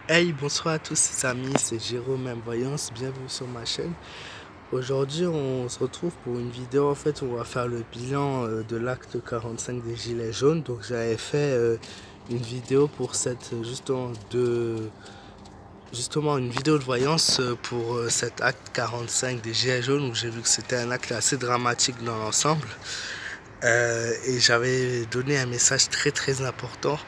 Hey, bonsoir à tous les amis, c'est Jérôme Voyance, bienvenue sur ma chaîne. Aujourd'hui, on se retrouve pour une vidéo. En fait, on va faire le bilan de l'acte 45 des Gilets jaunes. Donc, j'avais fait une vidéo pour justement une vidéo de voyance pour cet acte 45 des Gilets jaunes, où j'ai vu que c'était un acte assez dramatique dans l'ensemble. Et j'avais donné un message très important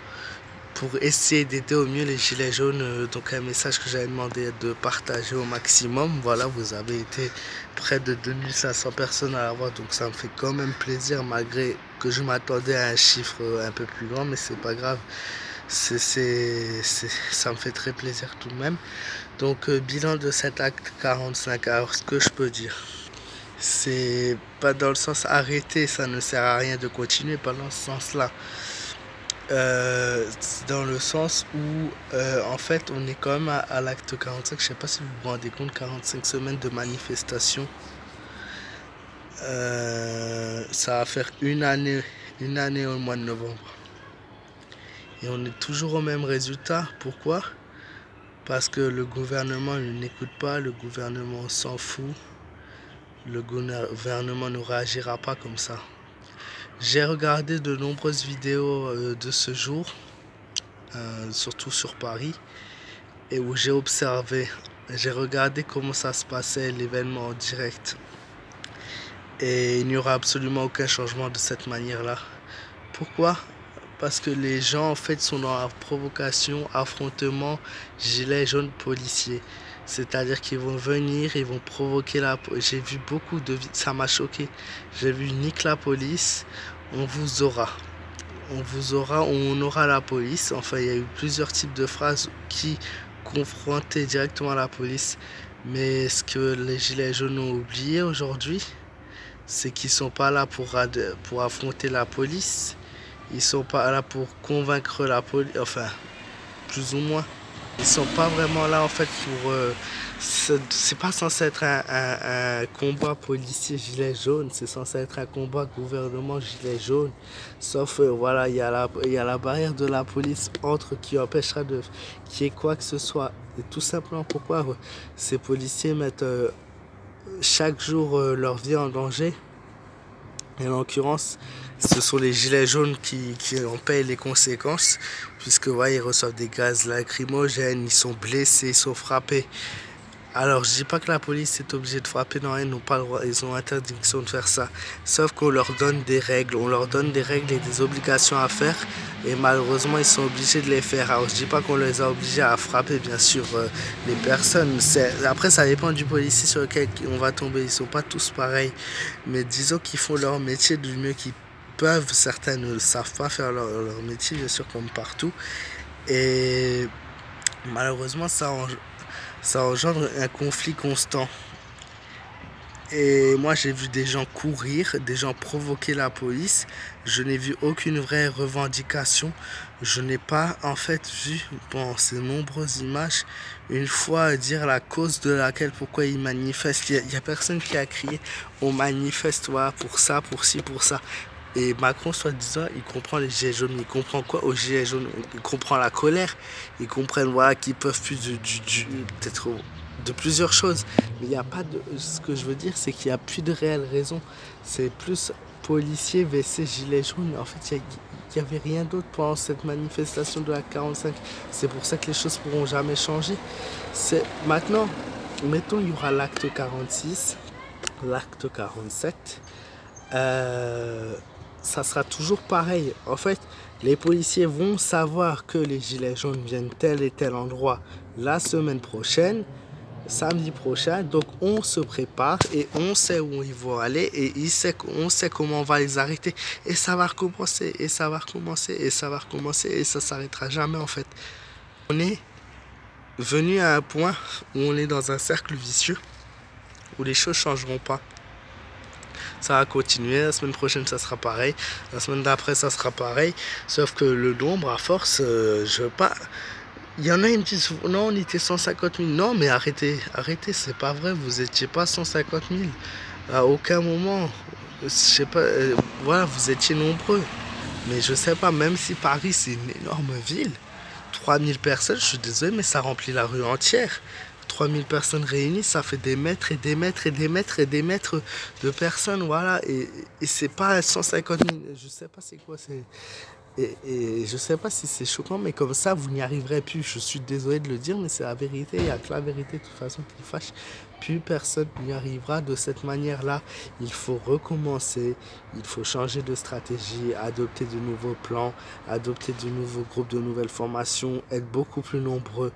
pour essayer d'aider au mieux les gilets jaunes. Donc un message que j'avais demandé de partager au maximum. Voilà, vous avez été près de 2500 personnes à la voir, donc ça me fait quand même plaisir, malgré que je m'attendais à un chiffre un peu plus grand, mais c'est pas grave. Ça me fait très plaisir tout de même. Donc bilan de cet acte 45. Alors ce que je peux dire, c'est pas dans le sens arrêter, ça ne sert à rien de continuer, pas dans ce sens là. Dans le sens où en fait on est quand même à l'acte 45. Je sais pas si vous vous rendez compte, 45 semaines de manifestation, ça va faire une année au mois de novembre, et on est toujours au même résultat. Pourquoi? Parce que le gouvernement ne n'écoute pas, le gouvernement s'en fout, le gouvernement ne réagira pas comme ça. J'ai regardé de nombreuses vidéos de ce jour, surtout sur Paris, et où j'ai regardé comment ça se passait, l'événement en direct. Et il n'y aura absolument aucun changement de cette manière-là. Pourquoi? Parce que les gens en fait sont dans la provocation, affrontement, gilets jaunes policiers. C'est-à-dire qu'ils vont venir, ils vont provoquer la police. J'ai vu beaucoup de... Ça m'a choqué. J'ai vu nique la police, on vous aura. On vous aura, on aura la police. Enfin, il y a eu plusieurs types de phrases qui confrontaient directement la police. Mais ce que les gilets jaunes ont oublié aujourd'hui, c'est qu'ils sont pas là pour affronter la police. Ils sont pas là pour convaincre la police. Enfin, plus ou moins. Ils sont pas vraiment là en fait pour... c'est pas censé être un combat policier gilet jaune, c'est censé être un combat gouvernement gilet jaune. Sauf voilà, il y a la barrière de la police entre qui empêchera de qu'il y ait quoi que ce soit. Et tout simplement pourquoi ces policiers mettent chaque jour leur vie en danger. Et en l'occurrence, ce sont les gilets jaunes qui en payent les conséquences, puisque ouais, ils reçoivent des gaz lacrymogènes, ils sont blessés, ils sont frappés. Alors je dis pas que la police est obligée de frapper, non, ils n'ont pas le droit, ils ont interdiction de faire ça. Sauf qu'on leur donne des règles, et des obligations à faire, et malheureusement ils sont obligés de les faire. Alors je dis pas qu'on les a obligés à frapper, bien sûr, les personnes. Après ça dépend du policier sur lequel on va tomber, ils sont pas tous pareils. Mais disons qu'ils font leur métier du mieux qu'ils peuvent. Certains ne savent pas faire leur métier, bien sûr, comme partout. Et malheureusement ça engendre un conflit constant. Et moi j'ai vu des gens courir, des gens provoquer la police. Je n'ai vu aucune vraie revendication. Je n'ai pas en fait vu, bon, ces nombreuses images, une fois dire la cause de laquelle, pourquoi ils manifestent. Il y a personne qui a crié on manifeste, voilà, pour ça, pour ci, pour ça. Et Macron, soi-disant, il comprend les gilets jaunes. Il comprend quoi aux gilets jaunes? Il comprend la colère. Ils comprennent, voilà, qu'ils peuvent plus peut-être de plusieurs choses. Mais il n'y a pas de... Ce que je veux dire, c'est qu'il n'y a plus de réelle raison. C'est plus policiers vs gilets jaunes. En fait, il n'y avait rien d'autre pendant cette manifestation de la 45. C'est pour ça que les choses ne pourront jamais changer. Maintenant, mettons, il y aura l'acte 46, l'acte 47. Ça sera toujours pareil. En fait, les policiers vont savoir que les gilets jaunes viennent tel et tel endroit la semaine prochaine, samedi prochain. Donc on se prépare et on sait où ils vont aller, et on sait comment on va les arrêter. Et ça va recommencer, et ça va recommencer, et ça va recommencer, et ça s'arrêtera jamais en fait. On est venu à un point où on est dans un cercle vicieux, où les choses ne changeront pas. Ça va continuer, la semaine prochaine ça sera pareil, la semaine d'après ça sera pareil, sauf que le nombre à force, je veux pas... Il y en a qui me disent non, on était 150 000, non mais arrêtez, c'est pas vrai, vous étiez pas 150 000, à aucun moment, je sais pas, voilà, vous étiez nombreux, mais je sais pas, même si Paris c'est une énorme ville, 3000 personnes, je suis désolé, mais ça remplit la rue entière. 3000 personnes réunies, ça fait des mètres et des mètres et des mètres et des mètres de personnes, voilà. Et c'est pas 150 000, je sais pas c'est quoi, c'est... Et je sais pas si c'est choquant, mais comme ça, vous n'y arriverez plus. Je suis désolé de le dire, mais c'est la vérité. Il n'y a que la vérité, de toute façon, qui fâche. Plus personne n'y arrivera de cette manière-là. Il faut recommencer. Il faut changer de stratégie, adopter de nouveaux plans, adopter de nouveaux groupes, de nouvelles formations, être beaucoup plus nombreux.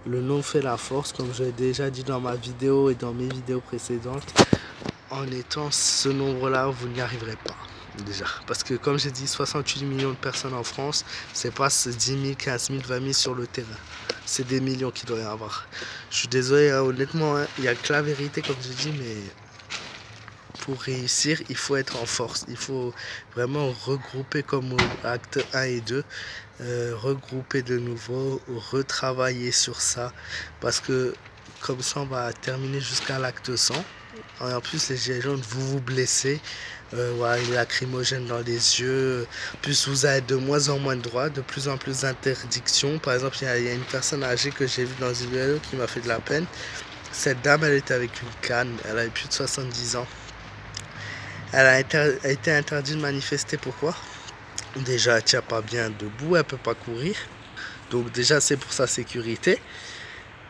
Le nombre fait la force, comme je l'ai déjà dit dans ma vidéo et dans mes vidéos précédentes. En étant ce nombre-là, vous n'y arriverez pas. Déjà, parce que comme j'ai dit, 68 millions de personnes en France, c'est pas 10 000, 15 000, 20 000 sur le terrain. C'est des millions qu'il doit y avoir. Je suis désolé, hein, honnêtement, hein, il n'y a que la vérité, comme j'ai dit, mais pour réussir, il faut être en force. Il faut vraiment regrouper comme au acte 1 et 2, regrouper de nouveau, retravailler sur ça, parce que comme ça, on va terminer jusqu'à l'acte 100. En plus, les gilets jaunes, vous vous blessez, voilà, les lacrymogènes dans les yeux. Plus vous avez de moins en moins de droits, de plus en plus d'interdictions. Par exemple, il y a une personne âgée que j'ai vue dans une vidéo qui m'a fait de la peine. Cette dame, elle était avec une canne, elle avait plus de 70 ans. Elle a été interdite de manifester. Pourquoi? Déjà, elle ne tient pas bien debout, elle ne peut pas courir. Donc déjà, c'est pour sa sécurité.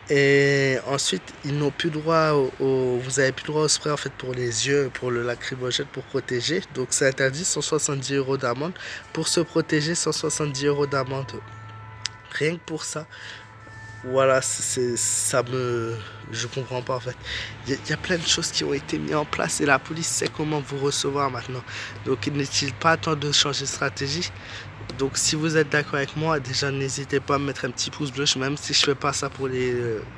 Et ensuite, ils n'ont plus droit vous avez plus droit au spray en fait pour les yeux, pour le lacrymogène, pour protéger. Donc c'est interdit, 170 € d'amende. Pour se protéger, 170 € d'amende. Rien que pour ça. Voilà, je comprends pas en fait. Il y a plein de choses qui ont été mises en place et la police sait comment vous recevoir maintenant. Donc il n'est-il pas temps de changer de stratégie? Donc si vous êtes d'accord avec moi, déjà n'hésitez pas à me mettre un petit pouce bleu, même si je fais pas ça pour les...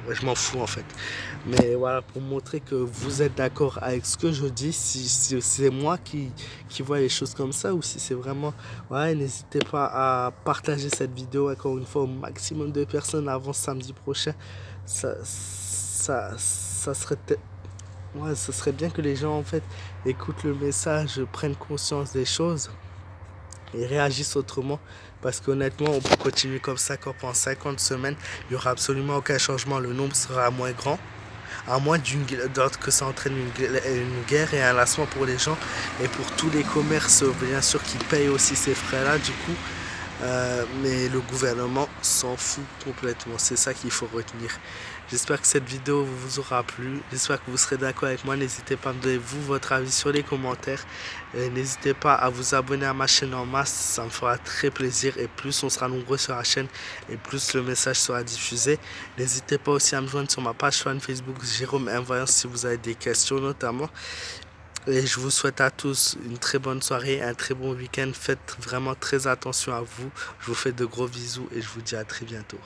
je m'en fous en fait. Mais voilà, pour montrer que vous êtes d'accord avec ce que je dis, si c'est moi qui vois les choses comme ça ou si c'est vraiment... Ouais, n'hésitez pas à partager cette vidéo encore une fois au maximum de personnes avant samedi prochain. Ça serait... Ouais, ça serait bien que les gens en fait écoutent le message, prennent conscience des choses et réagissent autrement, parce qu'honnêtement on peut continuer comme ça encore pendant 50 semaines, il n'y aura absolument aucun changement, le nombre sera moins grand, à moins que ça entraîne une guerre et un lassement pour les gens et pour tous les commerces bien sûr qui payent aussi ces frais là du coup. Mais le gouvernement s'en fout complètement, c'est ça qu'il faut retenir. J'espère que cette vidéo vous aura plu, j'espère que vous serez d'accord avec moi. N'hésitez pas à me donner votre avis sur les commentaires, n'hésitez pas à vous abonner à ma chaîne en masse, ça me fera très plaisir, et plus on sera nombreux sur la chaîne et plus le message sera diffusé. N'hésitez pas aussi à me joindre sur ma page fan Facebook Jérôme Invoyance si vous avez des questions notamment. Et je vous souhaite à tous une très bonne soirée, un très bon week-end. Faites vraiment très attention à vous. Je vous fais de gros bisous et je vous dis à très bientôt.